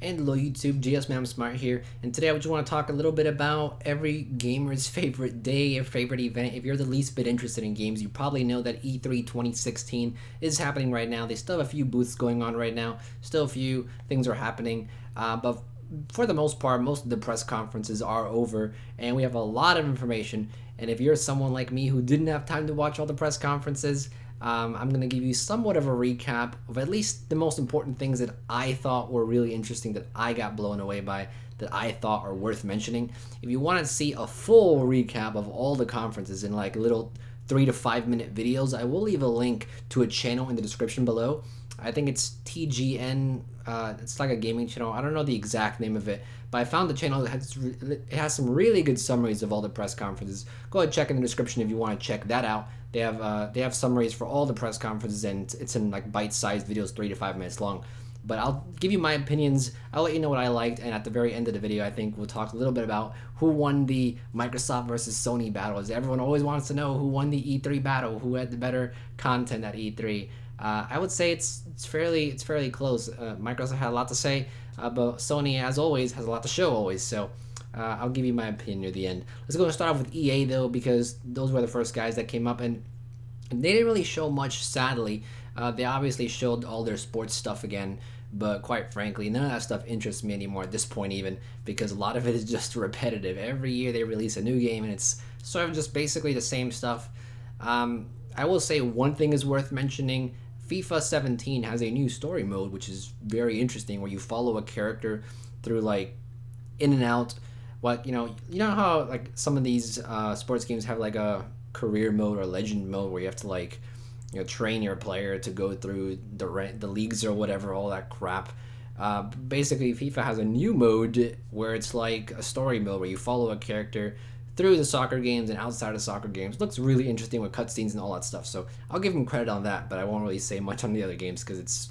and hello YouTube, GSmaniamsmart here, and today I just want to talk a little bit about every gamer's favorite day or favorite event. If you're the least bit interested in games, you probably know that E3 2016 is happening right now. They still have a few booths going on right now, still a few things are happening, but for the most part, most of the press conferences are over, and we have a lot of information. And if you're someone like me who didn't have time to watch all the press conferences, I'm going to give you somewhat of a recap of at least the most important things that I thought were really interesting, that I got blown away by, that I thought are worth mentioning. If you want to see a full recap of all the conferences in like little 3 to 5 minute videos, I will leave a link to a channel in the description below. I think it's TGN. It's like a gaming channel. I don't know the exact name of it, but I found the channel that has some really good summaries of all the press conferences. Go ahead, check in the description if you want to check that out. They have summaries for all the press conferences, and it's in like bite-sized videos, 3 to 5 minutes long. But I'll give you my opinions. I'll let you know what I liked, and at the very end of the video, I think we'll talk a little bit about who won the Microsoft versus Sony battles. Everyone always wants to know who won the E3 battle, who had the better content at E3. I would say it's fairly close. Microsoft had a lot to say, but Sony, as always, has a lot to show always. So I'll give you my opinion near the end. Let's go and start off with EA though, because those were the first guys that came up, and they didn't really show much. Sadly, they obviously showed all their sports stuff again, but quite frankly, none of that stuff interests me anymore at this point, even because a lot of it is just repetitive. Every year they release a new game, and it's sort of just basically the same stuff. I will say one thing is worth mentioning. FIFA 17 has a new story mode, which is very interesting, where you follow a character through like in and out. What you know how like some of these sports games have like a career mode or legend mode where you have to like train your player to go through the leagues or whatever, all that crap. Basically, FIFA has a new mode where it's like a story mode where you follow a character through the soccer games and outside of soccer games. Looks really interesting with cutscenes and all that stuff. So I'll give them credit on that, but I won't really say much on the other games because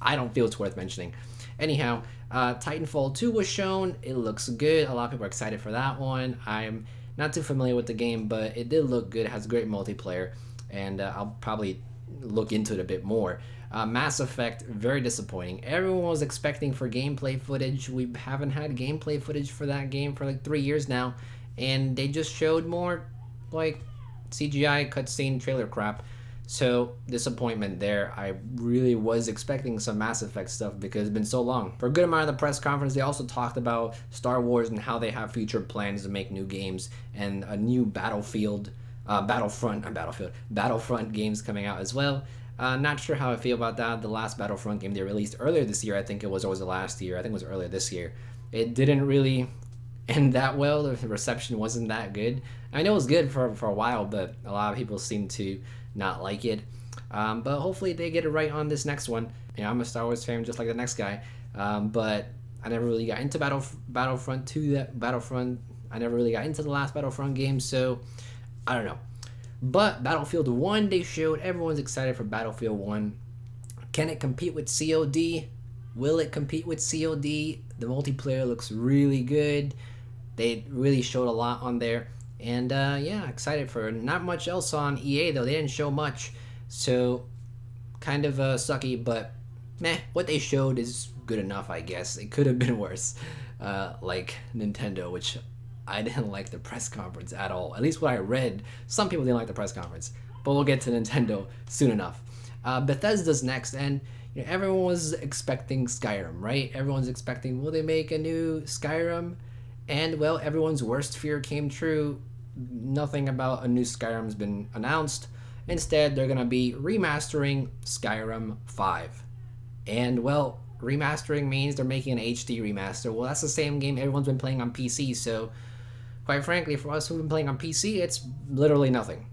I don't feel it's worth mentioning. Anyhow, Titanfall 2 was shown. It looks good. A lot of people are excited for that one. I'm not too familiar with the game, but it did look good. It has great multiplayer, and I'll probably look into it a bit more. Mass Effect, very disappointing. Everyone was expecting for gameplay footage. We haven't had gameplay footage for that game for like 3 years now, and they just showed more like CGI cutscene trailer crap. So disappointment there. I really was expecting some Mass Effect stuff because it's been so long. For a good amount of the press conference, they also talked about Star Wars and how they have future plans to make new games and a new Battlefront games coming out as well. Not sure how I feel about that. The last Battlefront game they released earlier this year, I think it was, or was it last year? I think it was earlier this year. It didn't really end that well. The reception wasn't that good. I know it was good for a while, but a lot of people seem to not like it. But hopefully they get it right on this next one. I'm a Star Wars fan just like the next guy, but I never really got into Battlefront 2. I never really got into the last Battlefront game, so I don't know. But Battlefield 1 they showed. Everyone's excited for Battlefield 1. Can it compete with COD? Will it compete with COD? The multiplayer looks really good. They really showed a lot on there. And yeah, excited for it. Not much else on EA though. They didn't show much. So kind of sucky, but meh. What they showed is good enough, I guess. It could have been worse. Like Nintendo, which I didn't like the press conference at all. At least what I read, some people didn't like the press conference. But we'll get to Nintendo soon enough. Bethesda's next, and everyone was expecting Skyrim, right? Everyone's expecting, will they make a new Skyrim? And well, everyone's worst fear came true. Nothing about a new Skyrim's been announced. Instead, they're gonna be remastering Skyrim 5. And well, remastering means they're making an HD remaster. Well, that's the same game everyone's been playing on PC, so quite frankly, for us who've been playing on PC, it's literally nothing.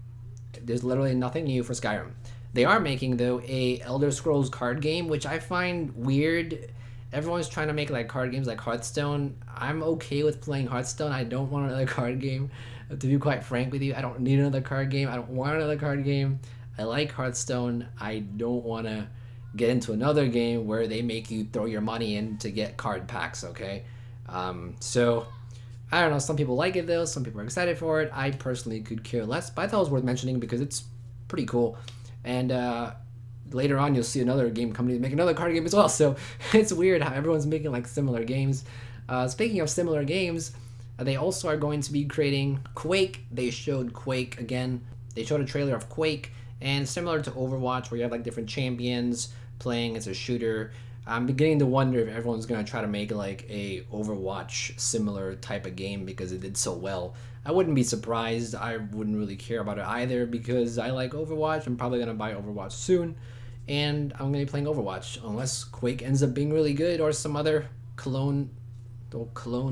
There's literally nothing new for Skyrim. They are making, though, a Elder Scrolls card game, which I find weird. Everyone's trying to make like card games like Hearthstone. I'm okay with playing Hearthstone. I don't want another card game. To be quite frank with you, I don't need another card game. I don't want another card game. I like Hearthstone. I don't want to get into another game where they make you throw your money in to get card packs, okay? So I don't know. Some people like it though. Some people are excited for it. I personally could care less, but I thought it was worth mentioning because it's pretty cool. And later on you'll see another game company make another card game as well. So it's weird how everyone's making like similar games. Speaking of similar games, they also are going to be creating Quake. They showed Quake again. They showed a trailer of Quake, and similar to Overwatch, where you have like different champions playing as a shooter. I'm beginning to wonder if everyone's gonna try to make like a Overwatch similar type of game because it did so well. I wouldn't be surprised. I wouldn't really care about it either because I like Overwatch. I'm probably gonna buy Overwatch soon, and I'm gonna be playing Overwatch unless Quake ends up being really good or some other clone,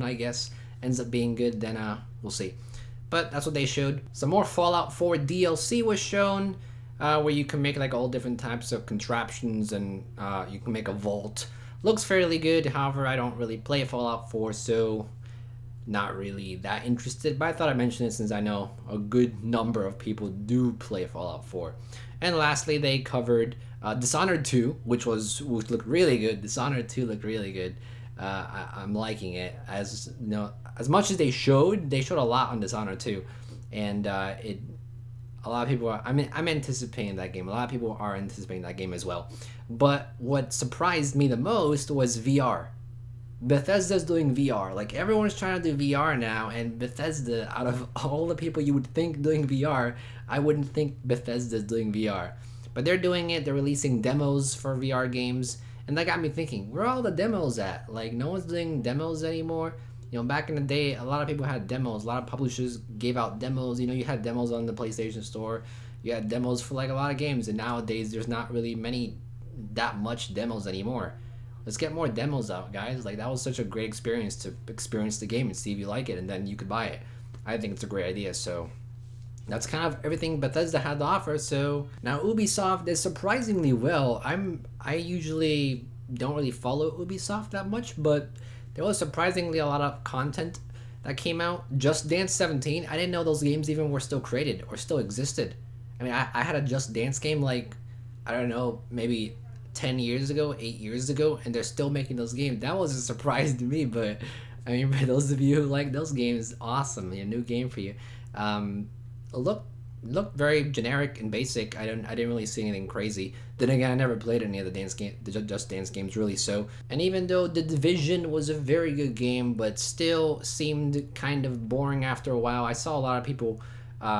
I guess, ends up being good. Then we'll see. But that's what they showed. Some more Fallout 4 DLC was shown. Where you can make like all different types of contraptions and you can make a vault. Looks fairly good, however I don't really play Fallout 4, so not really that interested, but I thought I'd mention it since I know a good number of people do play Fallout 4. And lastly, they covered Dishonored 2, which looked really good. Dishonored 2 looked really good. I'm liking it. As you know, as much as they showed a lot on Dishonored 2, and a lot of people are, I'm anticipating that game. A lot of people are anticipating that game as well. But what surprised me the most was VR. Bethesda's doing VR. Like, everyone's trying to do VR now, and Bethesda, out of all the people you would think doing VR, I wouldn't think Bethesda's doing VR. But they're doing it. They're releasing demos for VR games, and that got me thinking, where are all the demos at? Like, no one's doing demos anymore. You know, back in the day, a lot of people had demos. A lot of publishers gave out demos. You know, you had demos on the PlayStation Store. You had demos for like a lot of games. And nowadays, there's not really that much demos anymore. Let's get more demos out, guys. Like, that was such a great experience to experience the game and see if you like it. And then you could buy it. I think it's a great idea. So that's kind of everything Bethesda had to offer. So now Ubisoft did surprisingly well. I usually don't really follow Ubisoft that much, but there was surprisingly a lot of content that came out. Just Dance 17, I didn't know those games even were still created or still existed. I mean, I had a Just Dance game like, I don't know, maybe 10 years ago, 8 years ago, and they're still making those games. That was a surprise to me, but I mean, for those of you who like those games, awesome, a new game for you. Looked very generic and basic. I didn't really see anything crazy. Then again, I never played any of the Just Dance games really. So, and even though The Division was a very good game, but still seemed kind of boring after a while. I saw a lot of people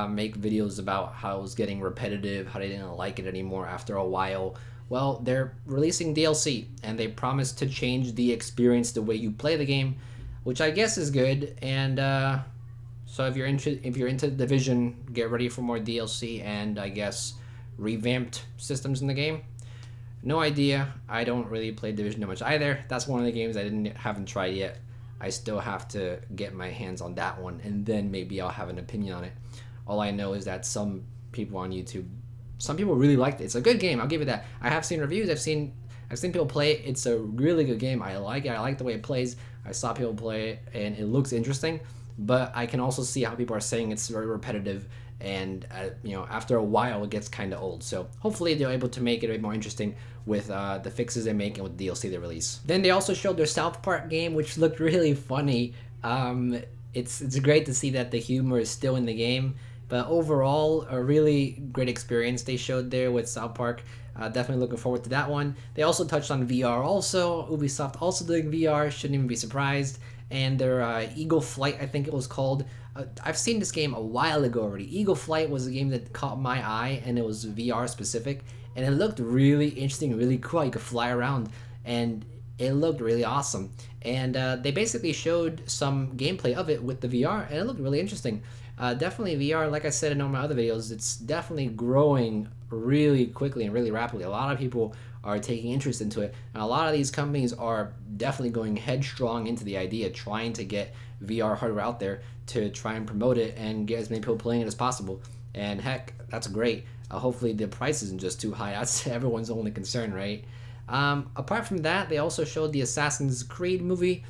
make videos about how it was getting repetitive, how they didn't like it anymore after a while. Well, they're releasing DLC, and they promise to change the experience, the way you play the game, which I guess is good. And so if you're into Division, get ready for more DLC and I guess revamped systems in the game. No idea. I don't really play Division that much either. That's one of the games I haven't tried yet. I still have to get my hands on that one, and then maybe I'll have an opinion on it. All I know is that some people on YouTube, some people really liked it. It's a good game. I'll give it that. I have seen reviews. I've seen people play it. It's a really good game. I like it. I like the way it plays. I saw people play it, and it looks interesting. But I can also see how people are saying it's very repetitive, and after a while it gets kind of old. So hopefully they're able to make it a bit more interesting with the fixes they make and with the DLC they release. Then they also showed their South Park game, which looked really funny. It's great to see that the humor is still in the game, but overall a really great experience they showed there with South Park. Definitely looking forward to that one. They also touched on VR. Also, Ubisoft also doing VR. Shouldn't even be surprised. And their Eagle Flight, I think it was called. I've seen this game a while ago already. Eagle Flight was a game that caught my eye, and it was VR specific, and it looked really interesting, really cool. You could fly around, and it looked really awesome. And they basically showed some gameplay of it with the VR, and it looked really interesting. Definitely VR, like I said in all my other videos, it's definitely growing really quickly and really rapidly. A lot of people are taking interest into it, and a lot of these companies are definitely going headstrong into the idea, trying to get VR hardware out there to try and promote it and get as many people playing it as possible. And heck, that's great. Hopefully the price isn't just too high. That's everyone's only concern, right? Apart from that, they also showed the Assassin's Creed movie.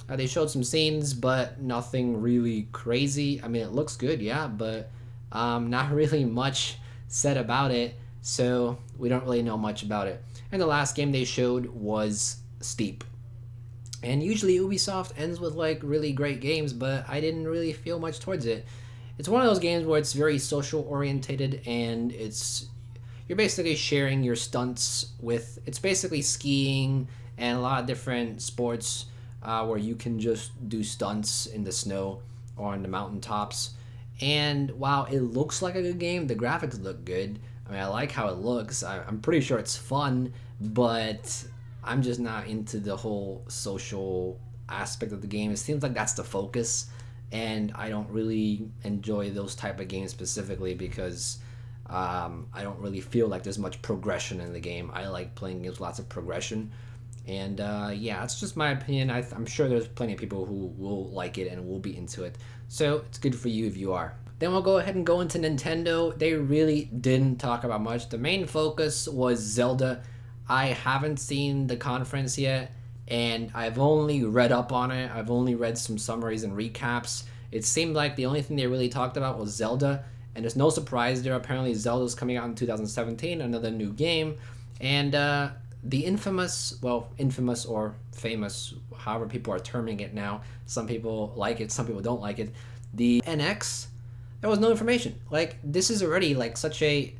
They showed some scenes, but nothing really crazy. I mean, it looks good, yeah, but not really much said about it, so we don't really know much about it. And the last game they showed was Steep. And usually Ubisoft ends with like really great games, but I didn't really feel much towards it. It's one of those games where it's very social orientated, and you're basically sharing your stunts with, it's basically skiing and a lot of different sports where you can just do stunts in the snow or on the mountaintops. And while it looks like a good game, the graphics look good. I mean, I like how it looks. I'm pretty sure it's fun, but I'm just not into the whole social aspect of the game. It seems like that's the focus, and I don't really enjoy those type of games specifically because I don't really feel like there's much progression in the game. I like playing games with lots of progression. And yeah, it's just my opinion. I'm sure there's plenty of people who will like it and will be into it. So it's good for you if you are. Then we'll go ahead and go into Nintendo. They really didn't talk about much. The main focus was Zelda. I haven't seen the conference yet, and I've only read up on it. I've only read some summaries and recaps. It seemed like the only thing they really talked about was Zelda, and there's no surprise there. Apparently Zelda's coming out in 2017, another new game. And the infamous or famous, however people are terming it now. Some people like it, some people don't like it. The NX, there was no information. Like, this is already like such a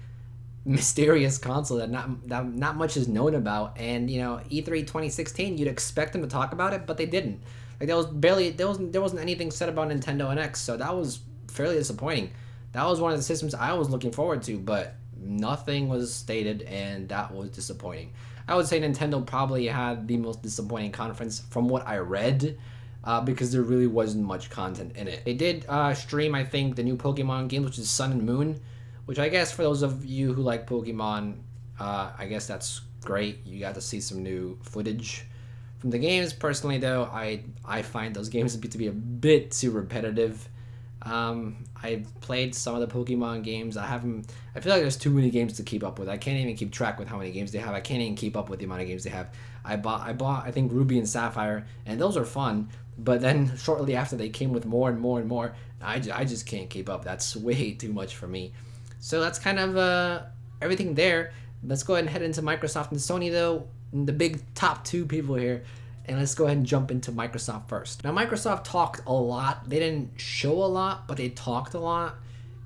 mysterious console that not much is known about. And you know, E3 2016, you'd expect them to talk about it, but they didn't. Like, there wasn't anything said about Nintendo NX, so that was fairly disappointing. That was one of the systems I was looking forward to, but nothing was stated, and that was disappointing. I would say Nintendo probably had the most disappointing conference from what I read, because there really wasn't much content in it. They did stream, I think, the new Pokemon games, which is Sun and Moon, which I guess for those of you who like Pokemon, I guess that's great. You got to see some new footage from the games. Personally, though, I find those games to be a bit too repetitive. I've played some of the Pokemon games. I feel like there's too many games to keep up with. I can't even keep track with how many games they have. I can't even keep up with the amount of games they have. I bought I think Ruby and Sapphire, and those are fun, but then shortly after they came with more and more and more. I just can't keep up. That's way too much for me. So that's kind of everything there. Let's go ahead and head into Microsoft and Sony, though, the big top two people here. And let's go ahead and jump into Microsoft first. Now, Microsoft talked a lot. They didn't show a lot, but they talked a lot.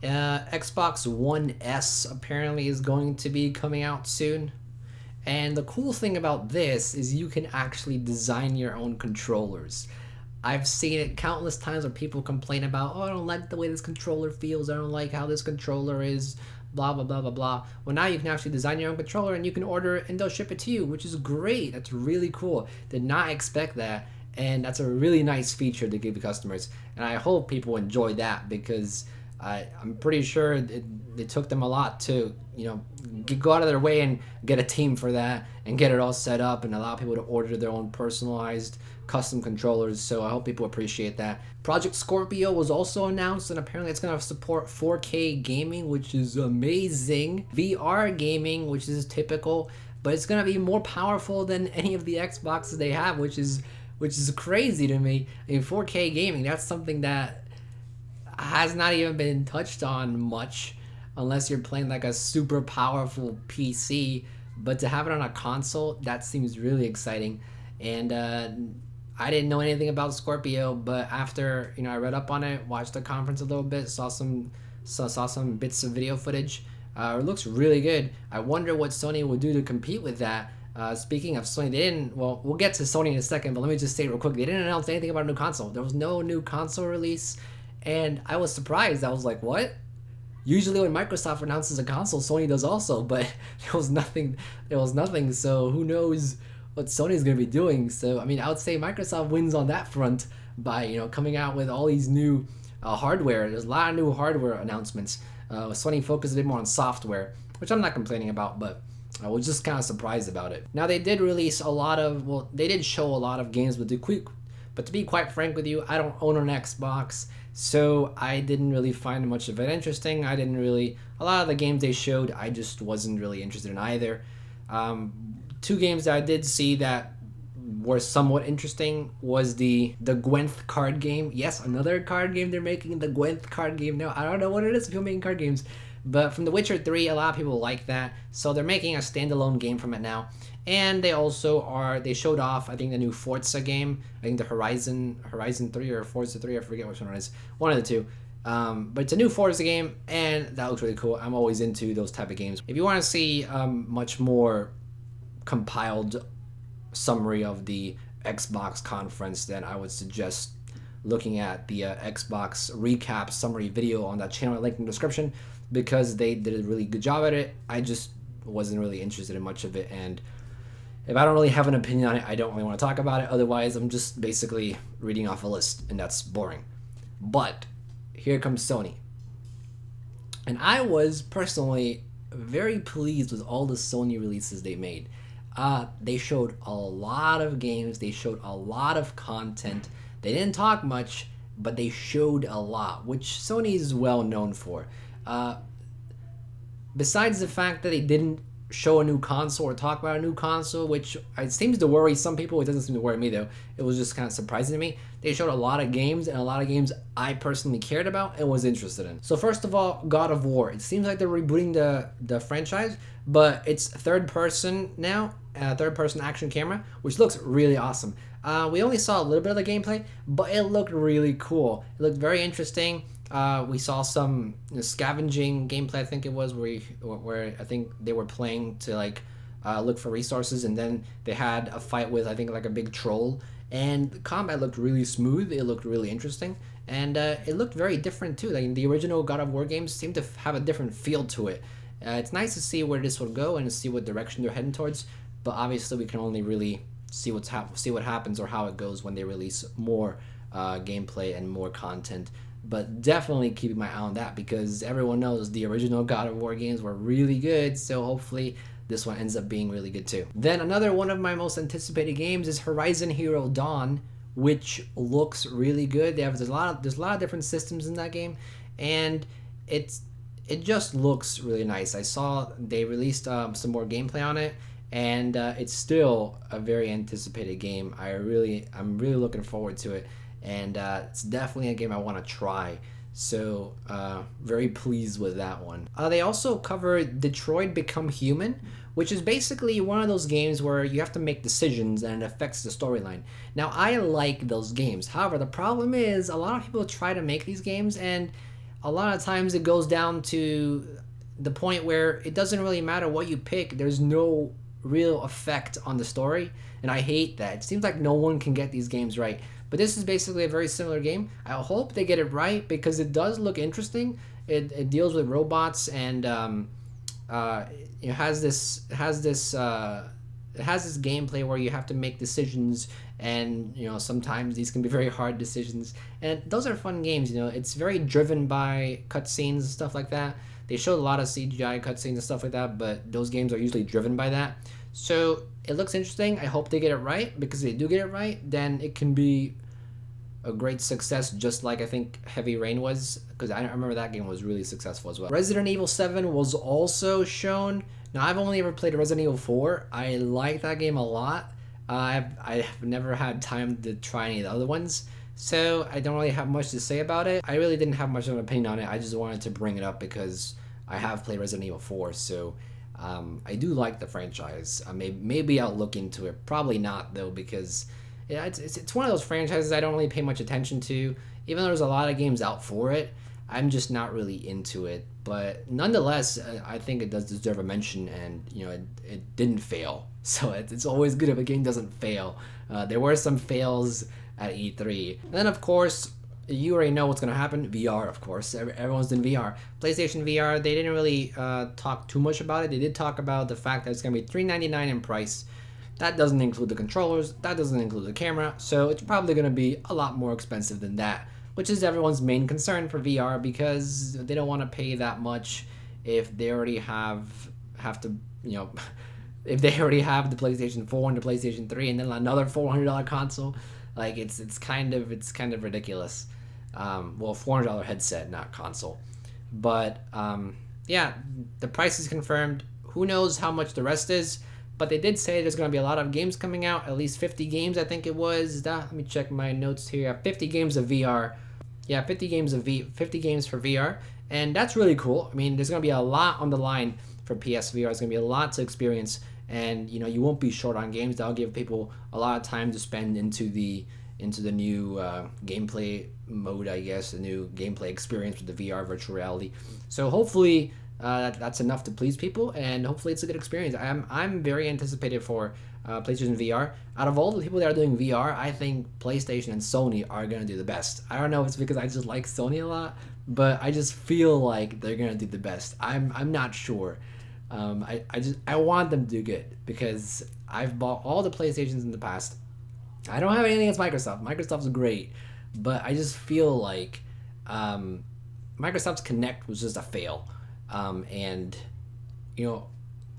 Xbox One S apparently is going to be coming out soon. And the cool thing about this is you can actually design your own controllers. I've seen it countless times where people complain about, oh, I don't like the way this controller feels. I don't like how this controller is, blah, blah, blah, blah, blah. Well, now you can actually design your own controller and you can order it and they'll ship it to you, which is great. That's really cool. Did not expect that. And that's a really nice feature to give the customers. And I hope people enjoy that because I'm pretty sure it took them a lot to, go out of their way and get a team for that and get it all set up and allow people to order their own personalized custom controllers. So I hope people appreciate that. Project Scorpio was also announced, and apparently it's going to support 4K gaming, which is amazing. VR gaming, which is typical, but it's going to be more powerful than any of the Xboxes they have, which is crazy to me. I mean, 4K gaming, that's something that has not even been touched on much unless you're playing like a super powerful PC. But to have it on a console, that seems really exciting. And I didn't know anything about Scorpio, but after I read up on it, watched the conference a little bit, saw some bits of video footage. It looks really good. I wonder what Sony will do to compete with that. Speaking of Sony, they didn't. Well, we'll get to Sony in a second, but let me just say real quick, they didn't announce anything about a new console. There was no new console release, and I was surprised. I was like, what? Usually when Microsoft announces a console, Sony does also, but there was nothing. So who knows what Sony's going to be doing. So, I mean, I would say Microsoft wins on that front by, coming out with all these new hardware. There's a lot of new hardware announcements. Sony focused a bit more on software, which I'm not complaining about, but I was just kind of surprised about it. Now, they did release they did show a lot of games, but to be quite frank with you, I don't own an Xbox, so I didn't really find much of it interesting. A lot of the games they showed, I just wasn't really interested in either. Two games that I did see that were somewhat interesting was the Gwent card game. Yes, another card game they're making, the Gwent card game. Now, I don't know what it is if you're making card games, but from The Witcher 3, a lot of people like that. So they're making a standalone game from it now. And they showed off, I think, the new Forza game. I think the Horizon 3 or Forza 3, I forget which one it is. One of the two. But it's a new Forza game, and that looks really cool. I'm always into those type of games. If you want to see much more compiled summary of the Xbox conference, then I would suggest looking at the Xbox recap summary video on that channel link in the description, because they did a really good job at it. I just wasn't really interested in much of it, and if I don't really have an opinion on it, I don't really want to talk about it. Otherwise, I'm just basically reading off a list, and that's boring. But here comes Sony. And I was personally very pleased with all the Sony releases they made. They showed a lot of games. They showed a lot of content. They didn't talk much, but they showed a lot, which Sony is well known for. Besides the fact that they didn't show a new console or talk about a new console, which it seems to worry some people. It doesn't seem to worry me, though. It was just kind of surprising to me. They showed a lot of games, and a lot of games I personally cared about and was interested in. So first of all, God of War. It seems like they're rebooting the franchise, but it's third person now, third person action camera, which looks really awesome. We only saw a little bit of the gameplay, but it looked really cool. It looked very interesting. We saw some scavenging gameplay, I think it was, where I think they were playing to like look for resources, and then they had a fight with, I think, like a big troll, and the combat looked really smooth. It looked really interesting, and it looked very different too. Like the original God of War games seemed to have a different feel to it. It's nice to see where this will go and to see what direction they're heading towards, but obviously we can only really see what happens or how it goes when they release more gameplay and more content. But definitely keeping my eye on that, because everyone knows the original God of War games were really good, so hopefully this one ends up being really good too. Then another one of my most anticipated games is Horizon Zero Dawn, which looks really good. There's a lot of different systems in that game, and it just looks really nice. I saw they released some more gameplay on it, and it's still a very anticipated game. I'm really looking forward to it. And it's definitely a game I want to try. So very pleased with that one. They also covered Detroit Become Human, which is basically one of those games where you have to make decisions and it affects the storyline. Now, I like those games. However, the problem is a lot of people try to make these games, and a lot of times it goes down to the point where it doesn't really matter what you pick. There's no real effect on the story, and I hate that. It seems like no one can get these games right. But this is basically a very similar game. I hope they get it right, because it does look interesting. It deals with robots, and it has this gameplay where you have to make decisions, and sometimes these can be very hard decisions. And those are fun games. It's very driven by cutscenes and stuff like that. They showed a lot of CGI cutscenes and stuff like that, but those games are usually driven by that. So it looks interesting. I hope they get it right, because if they do get it right, then it can be a great success, just like I think Heavy Rain was, because I remember that game was really successful as well. Resident Evil 7 was also shown. Now, I've only ever played Resident Evil 4. I like that game a lot. I have never had time to try any of the other ones, so I don't really have much to say about it. I really didn't have much of an opinion on it. I just wanted to bring it up because I have played Resident Evil 4, so I do like the franchise. Maybe I'll look into it. Probably not, though, because it's one of those franchises I don't really pay much attention to. Even though there's a lot of games out for it, I'm just not really into it. But nonetheless, I think it does deserve a mention, and it didn't fail. So it's always good if a game doesn't fail. There were some fails at E3. And then, of course, you already know what's going to happen. VR, of course. Everyone's in VR. PlayStation VR, they didn't really talk too much about it. They did talk about the fact that it's going to be $399 in price. That doesn't include the controllers. That doesn't include the camera. So it's probably going to be a lot more expensive than that, which is everyone's main concern for VR, because they don't want to pay that much if they already have to, if they already have the PlayStation 4 and the PlayStation 3 and then another $400 console. Like it's kind of ridiculous. Well, $400 headset, not console. But yeah, the price is confirmed. Who knows how much the rest is? But they did say there's going to be a lot of games coming out, at least 50 games, I think it was. Let me check my notes here. 50 games of VR. Yeah, 50 games for VR. And that's really cool. I mean, there's going to be a lot on the line for PSVR. There's going to be a lot to experience. And, you won't be short on games. That'll give people a lot of time to spend into the into the new gameplay mode, I guess, the new gameplay experience with the VR virtual reality. So hopefully that's enough to please people, and hopefully it's a good experience. I'm very anticipated for PlayStation VR. Out of all the people that are doing VR, I think PlayStation and Sony are gonna do the best. I don't know if it's because I just like Sony a lot, but I just feel like they're gonna do the best. I'm not sure. I want them to do good because I've bought all the PlayStations in the past. I don't have anything against Microsoft. Microsoft's great, but I just feel like Microsoft's Kinect was just a fail, and you know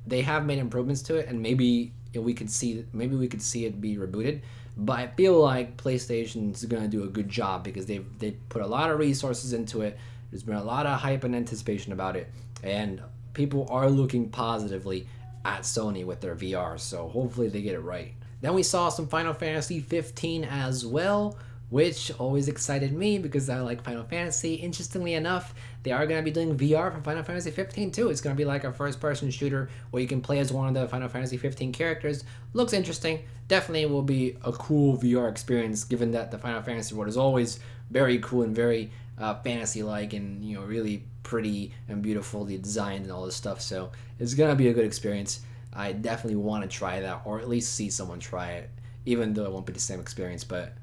they have made improvements to it, and maybe we could see it be rebooted. But I feel like PlayStation's gonna do a good job because they put a lot of resources into it. There's been a lot of hype and anticipation about it, and people are looking positively at Sony with their VR. So hopefully they get it right. Then we saw some Final Fantasy 15 as well, which always excited me because I like Final Fantasy. Interestingly enough, they are going to be doing VR for Final Fantasy 15 too. It's going to be like a first-person shooter where you can play as one of the Final Fantasy 15 characters. Looks interesting. Definitely will be a cool VR experience, given that the Final Fantasy world is always very cool and very fantasy-like, and really pretty and beautifully designed and all this stuff. So it's going to be a good experience. I definitely want to try that, or at least see someone try it, even though it won't be the same experience. But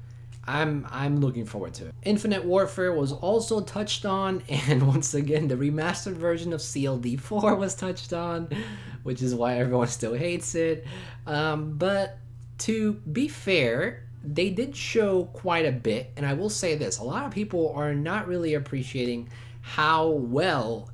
I'm looking forward to it. Infinite Warfare was also touched on, and once again, the remastered version of CLD4 was touched on, which is why everyone still hates it. But to be fair, they did show quite a bit, and I will say this: a lot of people are not really appreciating how well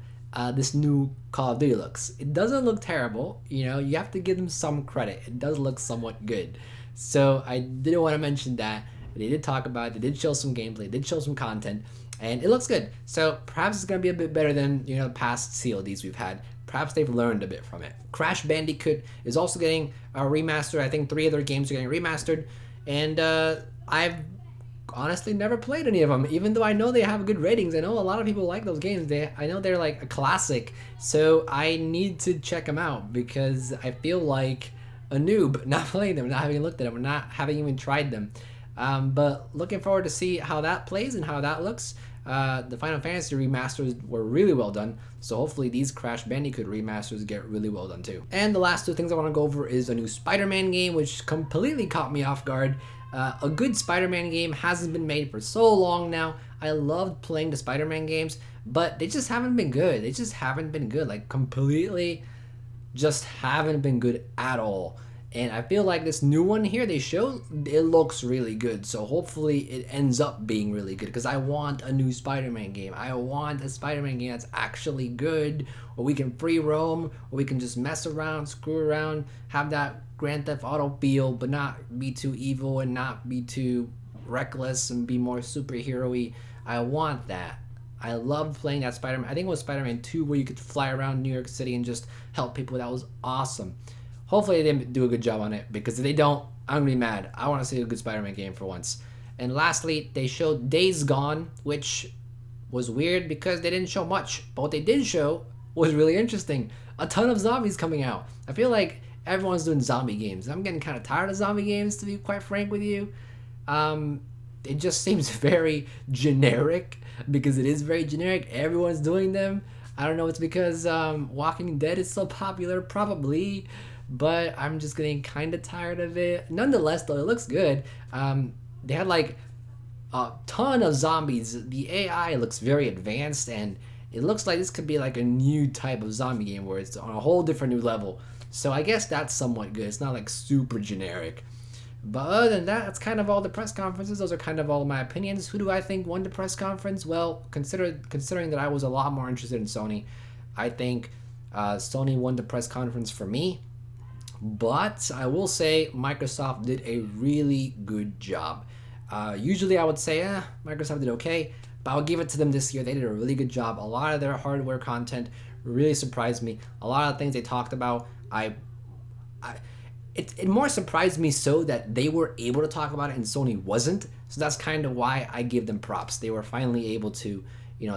this new Call of Duty looks. It doesn't look terrible, you have to give them some credit. It does look somewhat good. So I didn't want to mention that. They did talk about it, they did show some gameplay, they did show some content, and it looks good. So perhaps it's going to be a bit better than past CODs we've had. Perhaps they've learned a bit from it. Crash Bandicoot is also getting a remaster. I think 3 other games are getting remastered, and I've honestly never played any of them, even though I know they have good ratings. I know a lot of people like those games. I know they're like a classic, so I need to check them out because I feel like a noob not playing them, not having looked at them, or not having even tried them. But looking forward to see how that plays and how that looks. The Final Fantasy remasters were really well done, so hopefully these Crash Bandicoot remasters get really well done too. And the last 2 things I want to go over is a new Spider-Man game, which completely caught me off guard. A good Spider-Man game hasn't been made for so long now. I loved playing the Spider-Man games, but they just haven't been good. They just haven't been good, like completely just haven't been good at all. And I feel like this new one here they showed, it looks really good. So hopefully it ends up being really good, because I want a new Spider-Man game. I want a Spider-Man game that's actually good, where we can free roam, where we can just mess around, screw around, have that Grand Theft Auto feel, but not be too evil and not be too reckless and be more superhero-y. I want that. I loved playing that Spider-Man. I think it was Spider-Man 2 where you could fly around New York City and just help people. That was awesome. Hopefully they didn't do a good job on it, because if they don't, I'm going to be mad. I want to see a good Spider-Man game for once. And lastly, they showed Days Gone, which was weird because they didn't show much. But what they did show was really interesting. A ton of zombies coming out. I feel like everyone's doing zombie games. I'm getting kind of tired of zombie games, to be quite frank with you. It just seems very generic, because it is very generic. Everyone's doing them. I don't know, it's because Walking Dead is so popular, probably. But I'm just getting kind of tired of it. Nonetheless, though, it looks good. They had like a ton of zombies. The AI looks very advanced, and it looks like this could be like a new type of zombie game where it's on a whole different new level. So I guess that's somewhat good. It's not like super generic. But other than that, that's kind of all the press conferences. Those are kind of all my opinions. Who do I think won the press conference? Well, considering that I was a lot more interested in Sony, I think Sony won the press conference for me. But I will say Microsoft did a really good job. Usually I would say, Microsoft did okay, but I'll give it to them this year. They did a really good job. A lot of their hardware content really surprised me. A lot of things they talked about, it more surprised me so that they were able to talk about it and Sony wasn't. So that's kind of why I give them props. They were finally able to,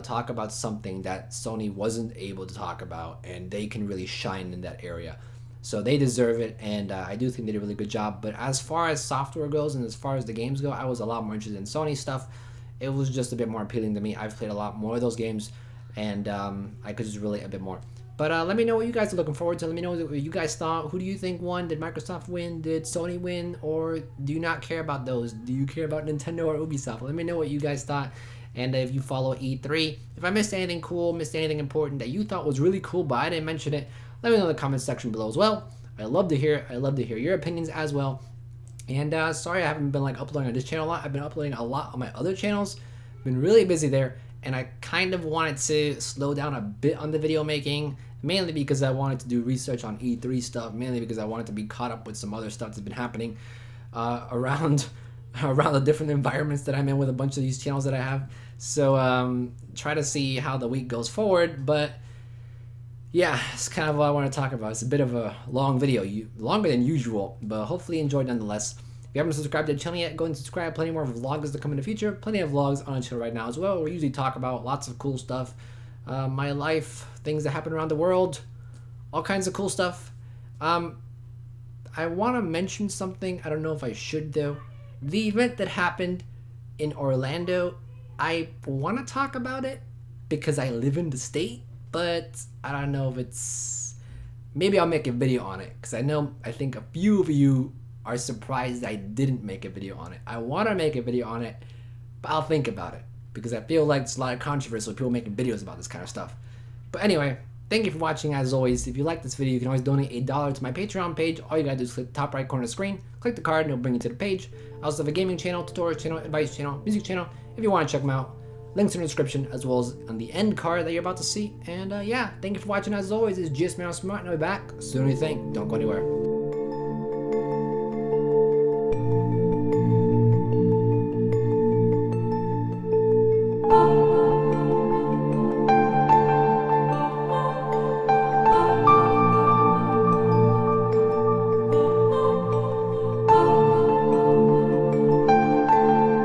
talk about something that Sony wasn't able to talk about, and they can really shine in that area. So they deserve it, and I do think they did a really good job. But as far as software goes and as far as the games go, I was a lot more interested in Sony stuff. It was just a bit more appealing to me. I've played a lot more of those games, and I could just relate a bit more. But let me know what you guys are looking forward to. Let me know what you guys thought. Who do you think won? Did Microsoft win? Did Sony win? Or do you not care about those? Do you care about Nintendo or Ubisoft? Let me know what you guys thought. And if you follow E3, if I missed anything cool, missed anything important that you thought was really cool, but I didn't mention it, let me know in the comments section below as well. I love to hear your opinions as well. And sorry I haven't been uploading on this channel a lot. I've been uploading a lot on my other channels. Been really busy there, and I kind of wanted to slow down a bit on the video making, mainly because I wanted to do research on E3 stuff, mainly because I wanted to be caught up with some other stuff that's been happening around the different environments that I'm in with a bunch of these channels that I have. So try to see how the week goes forward. But yeah, it's kind of what I want to talk about. It's a bit of a long video, longer than usual, but hopefully you enjoyed nonetheless. If you haven't subscribed to the channel yet, go and subscribe. Plenty more vlogs to come in the future. Plenty of vlogs on the channel right now as well. We usually talk about lots of cool stuff. My life, things that happen around the world, all kinds of cool stuff. I want to mention something. I don't know if I should though. The event that happened in Orlando, I want to talk about it because I live in the state, but I don't know if it's... Maybe I'll make a video on it because I think a few of you are surprised I didn't make a video on it. I want to make a video on it, but I'll think about it because I feel like it's a lot of controversy with people making videos about this kind of stuff. But anyway, thank you for watching as always. If you like this video, you can always donate $1 to my Patreon page. All you gotta do is click the top right corner of the screen, click the card, and it'll bring you to the page. I also have a gaming channel, tutorial channel, advice channel, music channel. If you want to check them out, links in the description as well as on the end card that you're about to see. And yeah, thank you for watching as always. It's GSmaniamsmart, and I'll be back soon as you think. Don't go anywhere.